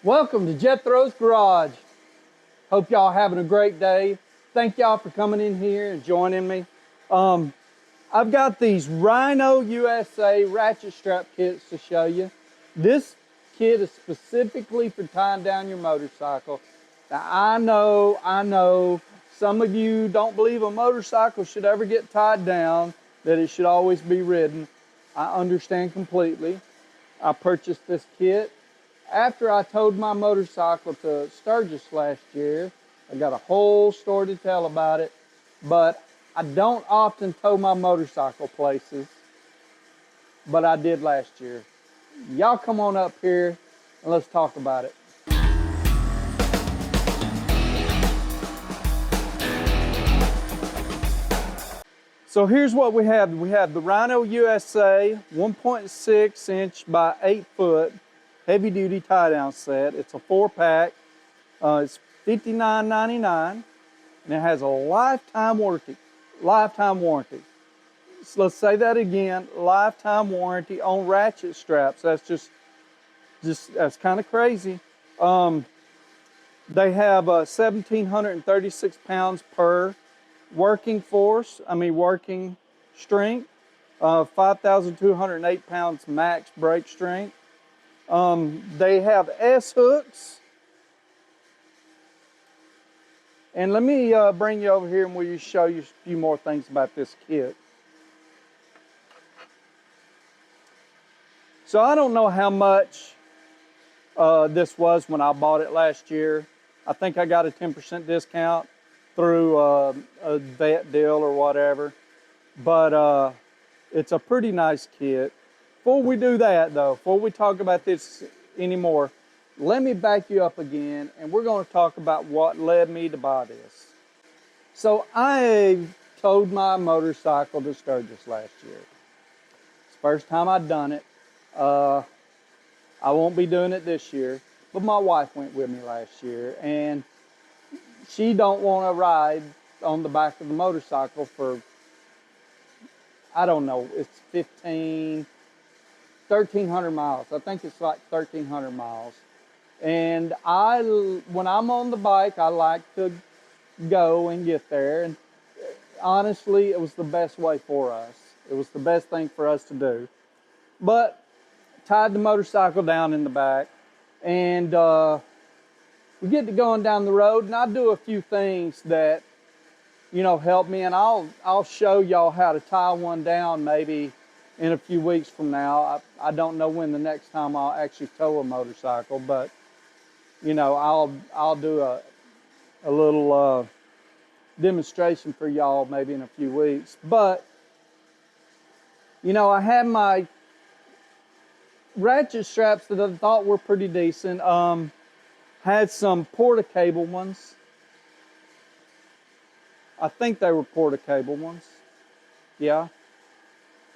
Welcome to Jethro's Garage. Hope y'all having a great day. Thank y'all for coming in here and joining me. I've got these Rhino USA ratchet strap kits to show you. This kit is specifically for tying down your motorcycle. Now I know, some of you don't believe a motorcycle should ever get tied down, that it should always be ridden. I understand completely. I purchased this kit after I towed my motorcycle to Sturgis last year. I got a whole story to tell about it, but I don't often tow my motorcycle places, but I did last year. Y'all come on up here and let's talk about it. So here's what we have. We have the Rhino USA 1.6 inch by 8 foot heavy duty tie down set. It's a 4-pack. It's $59.99 and it has a lifetime warranty. So let's say that again, lifetime warranty on ratchet straps. That's just that's kind of crazy. They have 1,736 pounds per working strength, 5,208 pounds max brake strength. They have S hooks. And let me bring you over here and we'll show you a few more things about this kit. So I don't know how much this was when I bought it last year. I think I got a 10% discount through a vet deal or whatever. But it's a pretty nice kit. Before we do that though, before we talk about this anymore, let me back you up again and we're going to talk about what led me to buy this. So I towed my motorcycle to Sturgis last year. It's the first time I'd done it. I won't be doing it this year, but my wife went with me last year and she don't want to ride on the back of the motorcycle for, I don't know, it's 1,300 miles. I think it's like 1,300 miles. And when I'm on the bike, I like to go and get there. And honestly, it was the best way for us. It was the best thing for us to do. But tied the motorcycle down in the back, and we get to going down the road, and I do a few things that, you know, help me. And I'll show y'all how to tie one down maybe in a few weeks from now. I don't know when the next time I'll actually tow a motorcycle, but you know, I'll do a little demonstration for y'all maybe in a few weeks. But you know, I had my ratchet straps that I thought were pretty decent. Had some porta-cable ones. I think they were porta-cable ones. Yeah.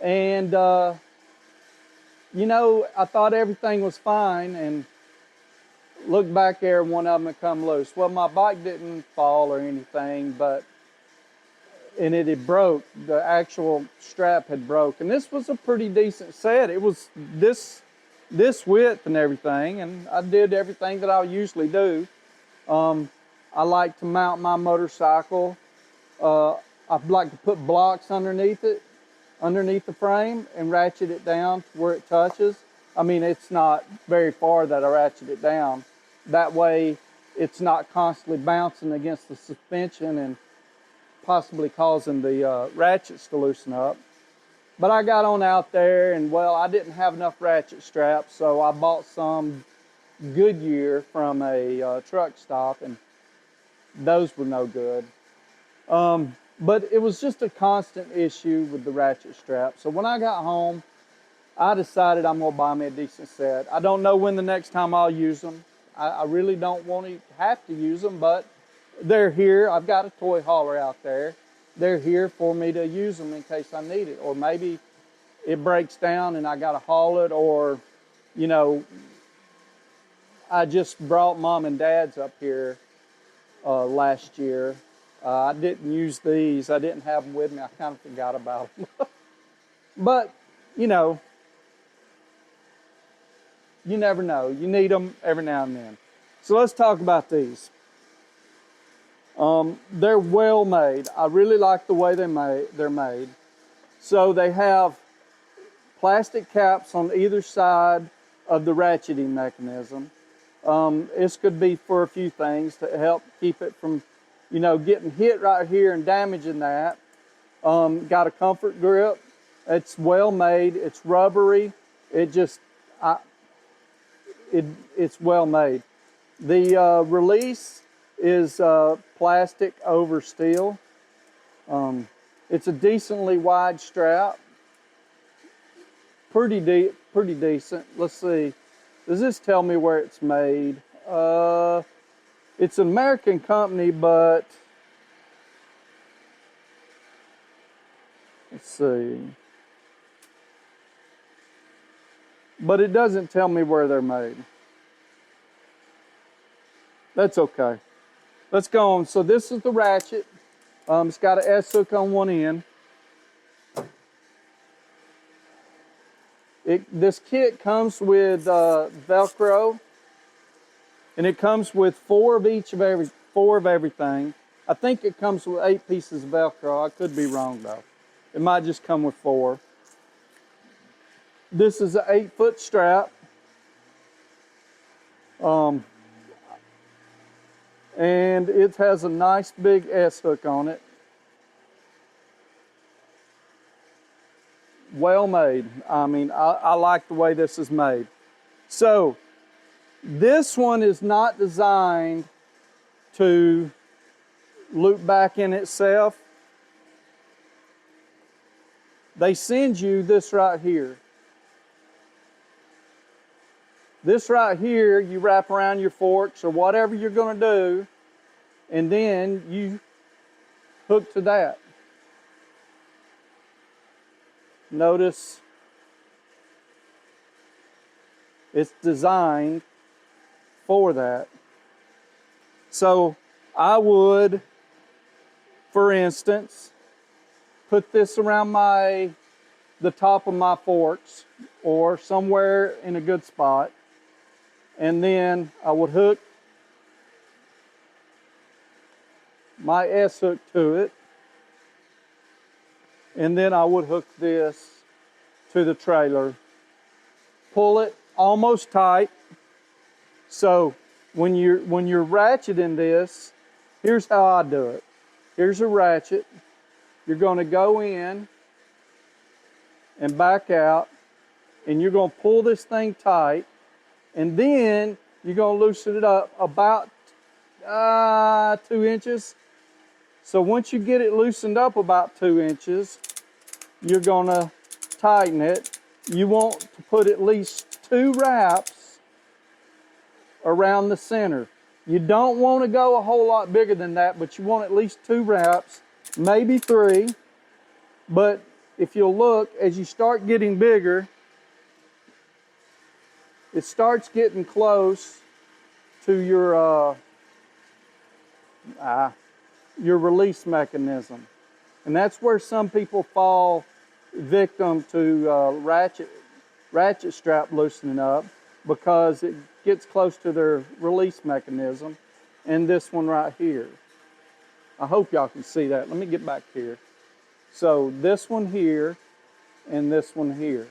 And you know, I thought everything was fine, and looked back there, one of them had come loose. Well, my bike didn't fall or anything, and it had broke. The actual strap had broke, and this was a pretty decent set. It was this width and everything, and I did everything that I usually do. I like to mount my motorcycle. I like to put blocks underneath the frame, and ratchet it down to where it touches. I mean, it's not very far that I ratchet it down. That way, it's not constantly bouncing against the suspension and possibly causing the ratchets to loosen up. But I got on out there, and well, I didn't have enough ratchet straps, so I bought some Goodyear from a truck stop, and those were no good. But it was just a constant issue with the ratchet strap. So when I got home, I decided I'm gonna buy me a decent set. I don't know when the next time I'll use them. I really don't want to have to use them, but they're here. I've got a toy hauler out there. They're here for me to use them in case I need it. Or maybe it breaks down and I gotta haul it, or, you know, I just brought mom and dad's up here last year. I didn't use these. I didn't have them with me. I kind of forgot about them. But, you know, you never know. You need them every now and then. So let's talk about these. They're well made. I really like the way they're made. So they have plastic caps on either side of the ratcheting mechanism. This could be for a few things to help keep it from, getting hit right here and damaging that. Got a comfort grip. It's well made. It's rubbery. It's well made. The release is plastic over steel. It's a decently wide strap. Pretty decent. Let's see. Does this tell me where it's made? It's an American company, but let's see. But it doesn't tell me where they're made. That's okay. Let's go on. So this is the ratchet. It's got an S-hook on one end. This kit comes with Velcro, and it comes with four of everything. I think it comes with 8 pieces of Velcro. I could be wrong though. It might just come with 4. This is an 8-foot strap. And it has a nice big S-hook on it. Well made. I mean, I like the way this is made. So, this one is not designed to loop back in itself. They send you this right here. This right here, you wrap around your forks or whatever you're going to do, and then you hook to that. Notice it's designed for that. So I would, for instance, put this around the top of my forks or somewhere in a good spot. And then I would hook my S-hook to it. And then I would hook this to the trailer. Pull it almost tight. So when you're ratcheting this, here's how I do it. Here's a ratchet. You're going to go in and back out, and you're going to pull this thing tight. And then you're going to loosen it up about 2 inches. So once you get it loosened up about 2 inches, you're going to tighten it. You want to put at least 2 wraps around the center. You don't want to go a whole lot bigger than that, but you want at least 2 wraps, maybe 3. But if you'll look, as you start getting bigger, it starts getting close to your release mechanism. And that's where some people fall victim to ratchet strap loosening up, because it gets close to their release mechanism. And this one right here. I hope y'all can see that. Let me get back here. So this one here and this one here.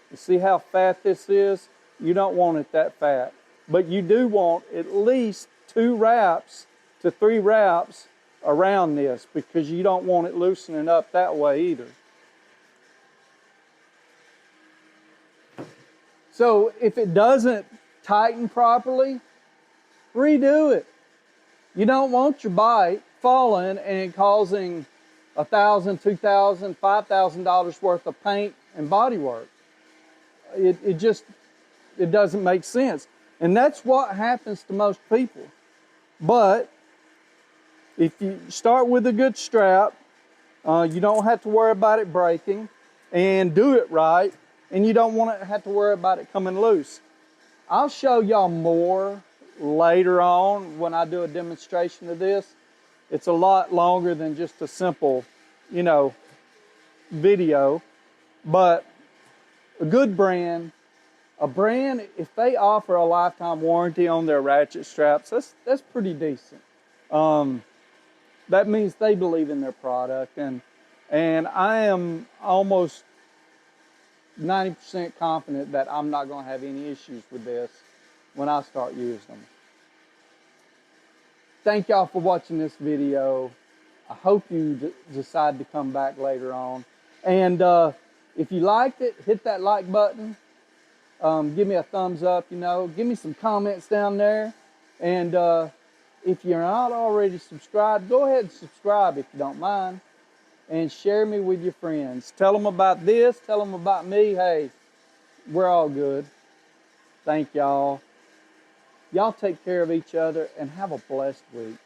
You see how fat this is? You don't want it that fat. But you do want at least 2 wraps to 3 wraps around this, because you don't want it loosening up that way either. So if it doesn't tighten properly, redo it. You don't want your bike falling and causing $1,000, $2,000, $5,000 worth of paint and body work. It doesn't make sense. And that's what happens to most people. But if you start with a good strap, you don't have to worry about it breaking, and do it right, and you don't want to have to worry about it coming loose. I'll show y'all more later on when I do a demonstration of this. It's a lot longer than just a simple, video. But a good brand A brand, if they offer a lifetime warranty on their ratchet straps, that's pretty decent. That means they believe in their product, and I am almost 90% confident that I'm not going to have any issues with this when I start using them. Thank y'all for watching this video. I hope you decide to come back later on. And if you liked it, hit that like button. Give me a thumbs up, Give me some comments down there. And if you're not already subscribed, go ahead and subscribe if you don't mind. And share me with your friends. Tell them about this. Tell them about me. Hey, we're all good. Thank y'all. Y'all take care of each other and have a blessed week.